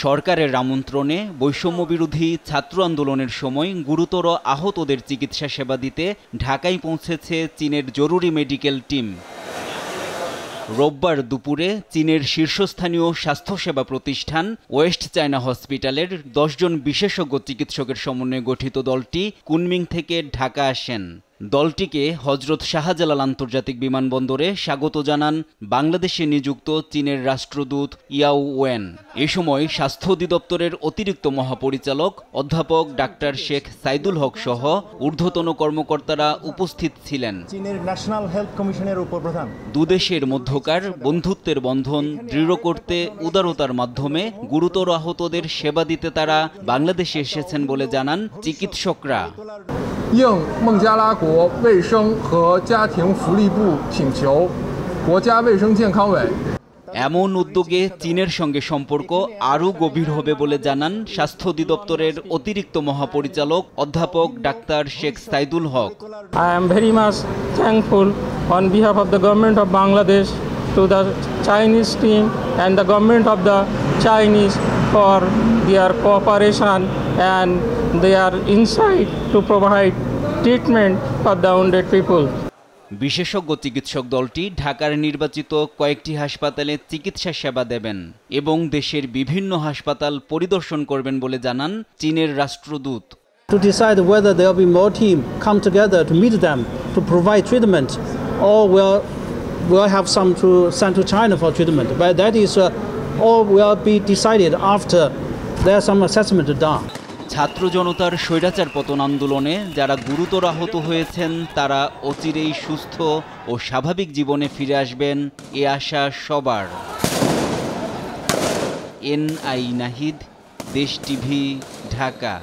সরকারের আমন্ত্রণে বৈষম্যবিরোধী ছাত্র আন্দোলনের সময় গুরুতর আহতদের চিকিৎসা সেবা দিতে ঢাকায় পৌঁছেছে চীনের জরুরি মেডিকেল টিম। রোববার দুপুরে চীনের শীর্ষস্থানীয় স্বাস্থ্যসেবা প্রতিষ্ঠান ওয়েস্ট চায়না হসপিটালের 10 জন বিশেষজ্ঞ চিকিৎসকের সমন্বয়ে গঠিত দলটি কুনমিং থেকে ঢাকা আসেন। দলটিকে হজরত শাহজালাল আন্তর্জাতিক বিমানবন্দরে স্বাগত জানান বাংলাদেশে নিযুক্ত চীনের রাষ্ট্রদূত ইয়াও ওয়েন। এ সময় স্বাস্থ্য অধিদপ্তরের অতিরিক্ত মহাপরিচালক অধ্যাপক ডাক্তার শেখ সাইদুল হক সহ ঊর্ধ্বতন কর্মকর্তারা উপস্থিত ছিলেন। চীনের ন্যাশনাল হেলথ কমিশনের উপপ্রধান দুদেশের মধ্যকার বন্ধুত্বের বন্ধন দৃঢ় করতে উদারতার মাধ্যমে গুরুতর আহতদের সেবা দিতে তারা বাংলাদেশে এসেছেন বলে জানান চিকিৎসকরা। 应孟加拉国卫生和家庭福利部请求，国家卫生健康委 এমন উদ্যোগে চীনের সঙ্গে সম্পর্ক আরও গভীর হবে বলে জানান স্বাস্থ্য অধিদপ্তরের অতিরিক্ত মহাপরিচালক অধ্যাপক doctor Sheikh Saidul Haque. I am very much thankful on behalf of the government of Bangladesh to the Chinese team and the government of the Chinese for their cooperation and their insight to provide treatment for the wounded people. বিশেষজ্ঞ চিকিৎসক দলটি ঢাকার নির্বাচিত কয়েকটি হাসপাতালে চিকিৎসা সেবা দেবেন এবং দেশের বিভিন্ন হাসপাতাল পরিদর্শন করবেন বলে জানান চীনের রাষ্ট্রদূত। To decide whether there will be more team come together to meet them to provide treatment, or we'll have some to send to China for treatment. But that is all will be decided after there's some assessment done. ছাত্র জনতার স্বৈরাচার পতন আন্দোলনে যারা গুরুতর আহত হয়েছেন তারা অচিরেই সুস্থ ও স্বাভাবিক জীবনে ফিরে আসবেন এ আশা সবার। NI নাহিদ, দেশ টিভি, ঢাকা।